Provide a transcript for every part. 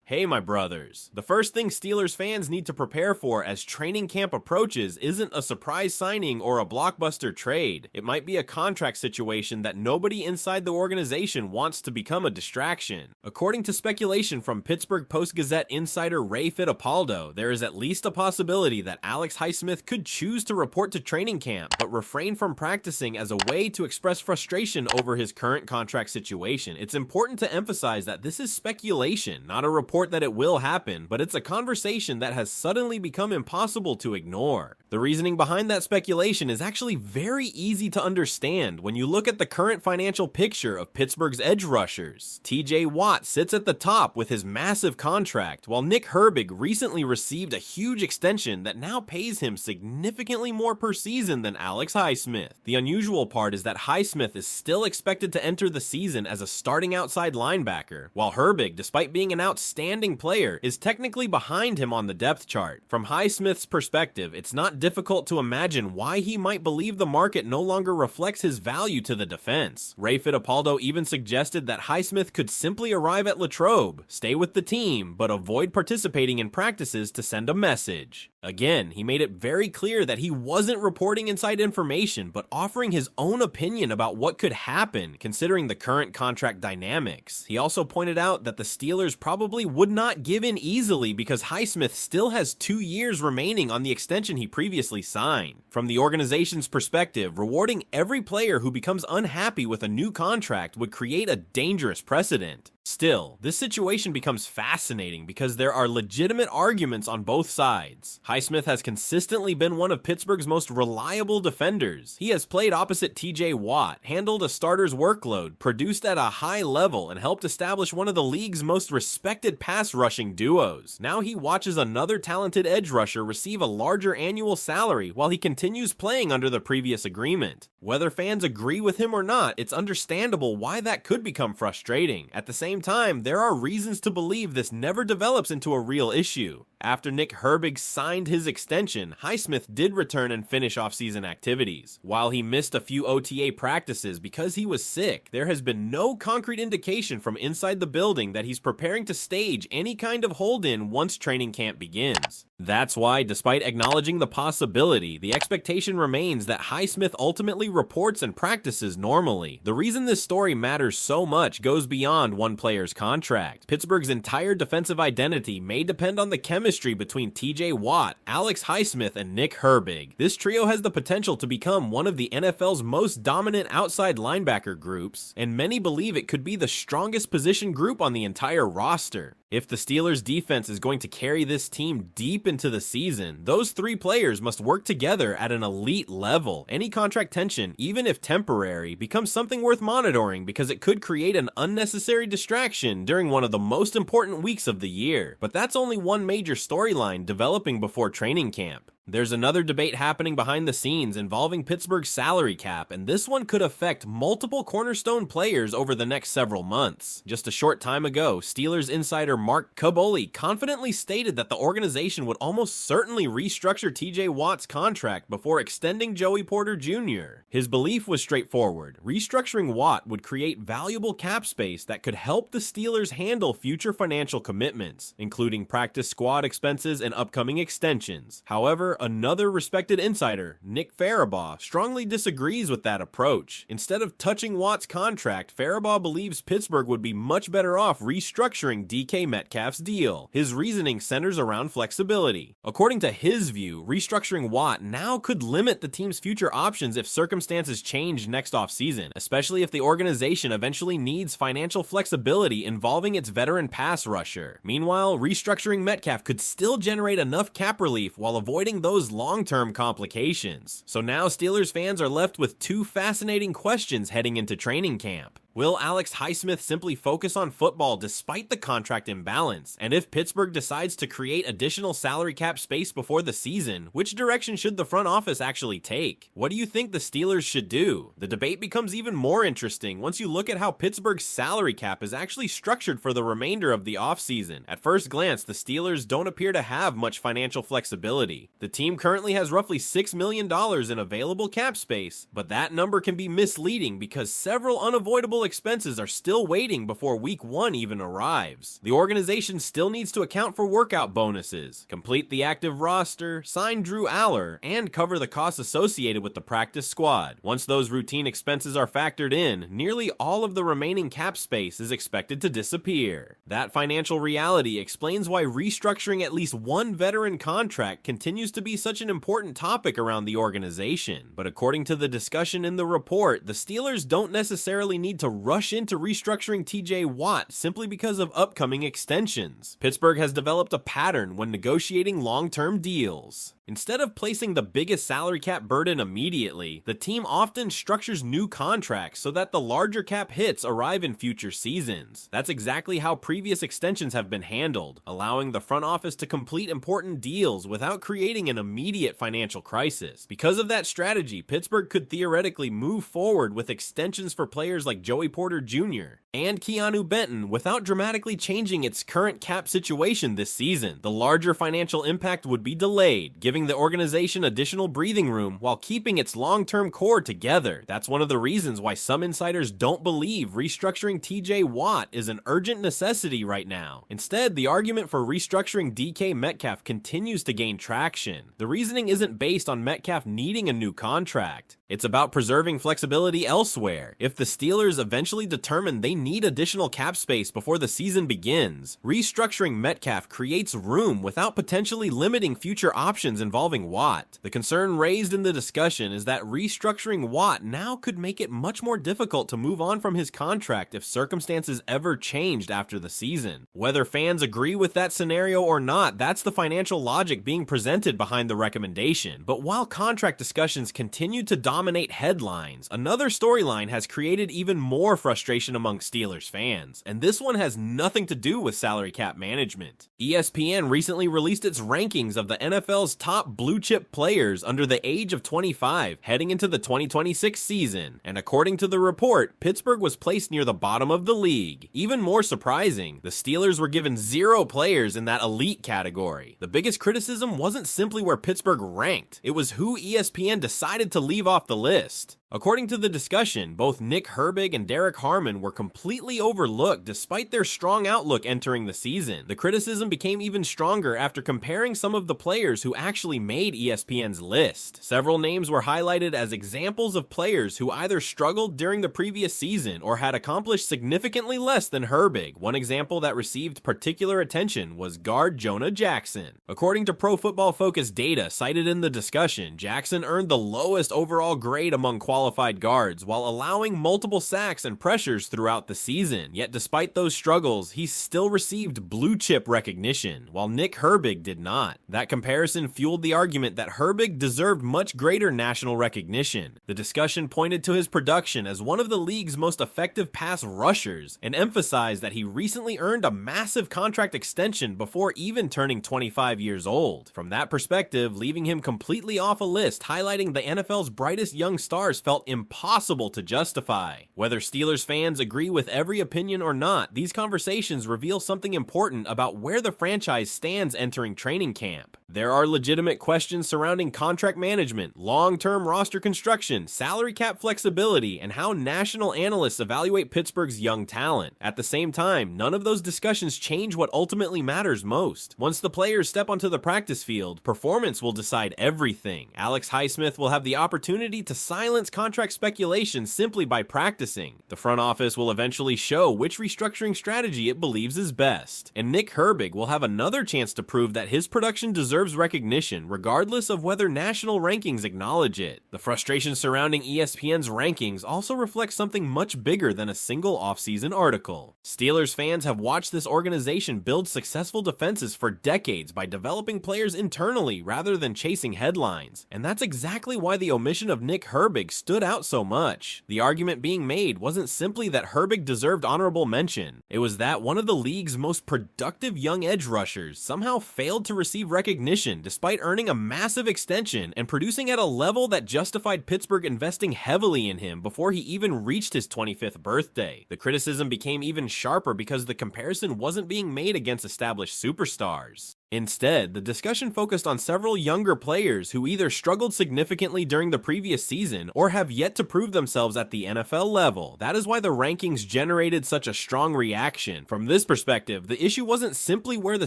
Hey my brothers. The first thing Steelers fans need to prepare for as training camp approaches isn't a surprise signing or a blockbuster trade. It might be a contract situation that nobody inside the organization wants to become a distraction. According to speculation from Pittsburgh Post-Gazette insider Ray Fittipaldo, there is at least a possibility that Highsmith could choose to report to training camp, but refrain from practicing as a way to express frustration over his current contract situation. It's important to emphasize that this is speculation, not a report that it will happen, but it's a conversation that has suddenly become impossible to ignore. The reasoning behind that speculation is actually very easy to understand when you look at the current financial picture of Pittsburgh's edge rushers. TJ Watt sits at the top with his massive contract, while Nick Herbig recently received a huge extension that now pays him significantly more per season than Highsmith. The unusual part is that Highsmith is still expected to enter the season as a starting outside linebacker, while Herbig, despite being an outstanding player, is technically behind him on the depth chart. From Highsmith's perspective, it's not difficult to imagine why he might believe the market no longer reflects his value to the defense. Ray Fittipaldo even suggested that Highsmith could simply arrive at Latrobe, stay with the team, but avoid participating in practices to send a message. Again, he made it very clear that he wasn't reporting inside information, but offering his own opinion about what could happen, considering the current contract dynamics. He also pointed out that the Steelers probably would not give in easily because Highsmith still has 2 years remaining on the extension he previously signed. From the organization's perspective, rewarding every player who becomes unhappy with a new contract would create a dangerous precedent. Still, this situation becomes fascinating because there are legitimate arguments on both sides. Highsmith has consistently been one of Pittsburgh's most reliable defenders. He has played opposite TJ Watt, handled a starter's workload, produced at a high level, and helped establish one of the league's most respected pass rushing duos. Now he watches another talented edge rusher receive a larger annual salary while he continues playing under the previous agreement. Whether fans agree with him or not, it's understandable why that could become frustrating. At the same time, there are reasons to believe this never develops into a real issue. After Nick Herbig signed his extension, Highsmith did return and finish off-season activities. While he missed a few OTA practices because he was sick, there has been no concrete indication from inside the building that he's preparing to stage any kind of hold-in once training camp begins. That's why, despite acknowledging the possibility, the expectation remains that Highsmith ultimately reports and practices normally. The reason this story matters so much goes beyond one player's contract. Pittsburgh's entire defensive identity may depend on the chemistry between TJ Watt, Highsmith, and Nick Herbig. This trio has the potential to become one of the NFL's most dominant outside linebacker groups, and many believe it could be the strongest position group on the entire roster. If the Steelers' defense is going to carry this team deep into the season, those three players must work together at an elite level. Any contract tension, even if temporary, becomes something worth monitoring because it could create an unnecessary distraction during one of the most important weeks of the year. But that's only one major storyline developing before training camp. There's another debate happening behind the scenes involving Pittsburgh's salary cap, and this one could affect multiple cornerstone players over the next several months. Just a short time ago, Steelers insider Mark Kaboly confidently stated that the organization would almost certainly restructure TJ Watt's contract before extending Joey Porter Jr. His belief was straightforward. Restructuring Watt would create valuable cap space that could help the Steelers handle future financial commitments, including practice squad expenses and upcoming extensions. However, another respected insider, Nick Farabaugh, strongly disagrees with that approach. Instead of touching Watt's contract, Farabaugh believes Pittsburgh would be much better off restructuring DK Metcalf's deal. His reasoning centers around flexibility. According to his view, restructuring Watt now could limit the team's future options if circumstances change next offseason, especially if the organization eventually needs financial flexibility involving its veteran pass rusher. Meanwhile, restructuring Metcalf could still generate enough cap relief while avoiding those long-term complications. So now Steelers fans are left with two fascinating questions heading into training camp. Will Highsmith simply focus on football despite the contract imbalance? And if Pittsburgh decides to create additional salary cap space before the season, which direction should the front office actually take? What do you think the Steelers should do? The debate becomes even more interesting once you look at how Pittsburgh's salary cap is actually structured for the remainder of the offseason. At first glance, the Steelers don't appear to have much financial flexibility. The team currently has roughly $6 million in available cap space, but that number can be misleading because several unavoidable expenses are still waiting before week 1 even arrives. The organization still needs to account for workout bonuses, complete the active roster, sign Drew Allar, and cover the costs associated with the practice squad. Once those routine expenses are factored in, nearly all of the remaining cap space is expected to disappear. That financial reality explains why restructuring at least one veteran contract continues to be such an important topic around the organization. But according to the discussion in the report, the Steelers don't necessarily need to rush into restructuring TJ Watt simply because of upcoming extensions. Pittsburgh has developed a pattern when negotiating long-term deals. Instead of placing the biggest salary cap burden immediately, the team often structures new contracts so that the larger cap hits arrive in future seasons. That's exactly how previous extensions have been handled, allowing the front office to complete important deals without creating an immediate financial crisis. Because of that strategy, Pittsburgh could theoretically move forward with extensions for players like Joey Porter Jr. and Keeanu Benton without dramatically changing its current cap situation this season. The larger financial impact would be delayed, giving the organization additional breathing room while keeping its long-term core together. That's one of the reasons why some insiders don't believe restructuring TJ Watt is an urgent necessity right now. Instead, the argument for restructuring DK Metcalf continues to gain traction. The reasoning isn't based on Metcalf needing a new contract. It's about preserving flexibility elsewhere. If the Steelers eventually determine they need additional cap space before the season begins, restructuring Metcalf creates room without potentially limiting future options involving Watt. The concern raised in the discussion is that restructuring Watt now could make it much more difficult to move on from his contract if circumstances ever changed after the season. Whether fans agree with that scenario or not, that's the financial logic being presented behind the recommendation. But while contract discussions continue to dominate headlines, another storyline has created even more frustration among Steelers fans, and this one has nothing to do with salary cap management. ESPN recently released its rankings of the NFL's top blue chip players under the age of 25 heading into the 2026 season, and according to the report, Pittsburgh was placed near the bottom of the league. Even more surprising, the Steelers were given 0 players in that elite category. The biggest criticism wasn't simply where Pittsburgh ranked, it was who ESPN decided to leave off the list. According to the discussion, both Nick Herbig and Derek Harmon were completely overlooked despite their strong outlook entering the season. The criticism became even stronger after comparing some of the players who actually made ESPN's list. Several names were highlighted as examples of players who either struggled during the previous season or had accomplished significantly less than Herbig. One example that received particular attention was guard Jonah Jackson. According to Pro Football Focus data cited in the discussion, Jackson earned the lowest overall grade among qualified guards while allowing multiple sacks and pressures throughout the season. Yet despite those struggles, he still received blue chip recognition, while Nick Herbig did not. That comparison fueled the argument that Herbig deserved much greater national recognition. The discussion pointed to his production as one of the league's most effective pass rushers and emphasized that he recently earned a massive contract extension before even turning 25 years old. From that perspective, leaving him completely off a list highlighting the NFL's brightest young stars felt impossible to justify. Whether Steelers fans agree with every opinion or not, these conversations reveal something important about where the franchise stands entering training camp. There are legitimate questions surrounding contract management, long-term roster construction, salary cap flexibility, and how national analysts evaluate Pittsburgh's young talent. At the same time, none of those discussions change what ultimately matters most. Once the players step onto the practice field, performance will decide everything. Alex Highsmith will have the opportunity to silence contract speculation simply by practicing. The front office will eventually show which restructuring strategy it believes is best. And Nick Herbig will have another chance to prove that his production deserves recognition regardless of whether national rankings acknowledge it. The frustration surrounding ESPN's rankings also reflects something much bigger than a single offseason article. Steelers fans have watched this organization build successful defenses for decades by developing players internally rather than chasing headlines, and that's exactly why the omission of Nick Herbig stood out so much. The argument being made wasn't simply that Herbig deserved honorable mention, it was that one of the league's most productive young edge rushers somehow failed to receive recognition despite earning a massive extension and producing at a level that justified Pittsburgh investing heavily in him before he even reached his 25th birthday. The criticism became even sharper because the comparison wasn't being made against established superstars. Instead, the discussion focused on several younger players who either struggled significantly during the previous season or have yet to prove themselves at the NFL level. That is why the rankings generated such a strong reaction. From this perspective, the issue wasn't simply where the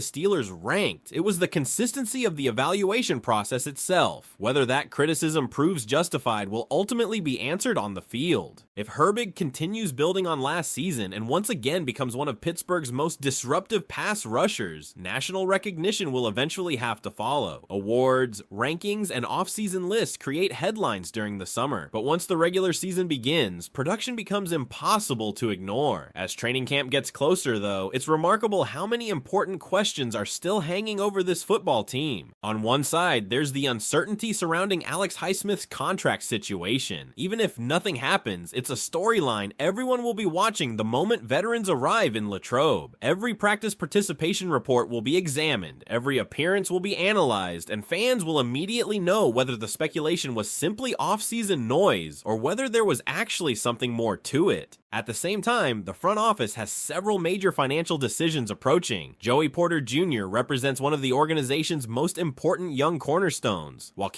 Steelers ranked, it was the consistency of the evaluation process itself. Whether that criticism proves justified will ultimately be answered on the field. If Herbig continues building on last season and once again becomes one of Pittsburgh's most disruptive pass rushers, national recognition will eventually have to follow. Awards, rankings, and off-season lists create headlines during the summer, but once the regular season begins, production becomes impossible to ignore. As training camp gets closer, though, it's remarkable how many important questions are still hanging over this football team. On one side, there's the uncertainty surrounding Alex Highsmith's contract situation. Even if nothing happens, it's a storyline everyone will be watching the moment veterans arrive in Latrobe. Every practice participation report will be examined, every appearance will be analyzed, and fans will immediately know whether the speculation was simply off-season noise or whether there was actually something more to it. At the same time, the front office has several major financial decisions approaching. Joey Porter Jr. represents one of the organization's most important young cornerstones, while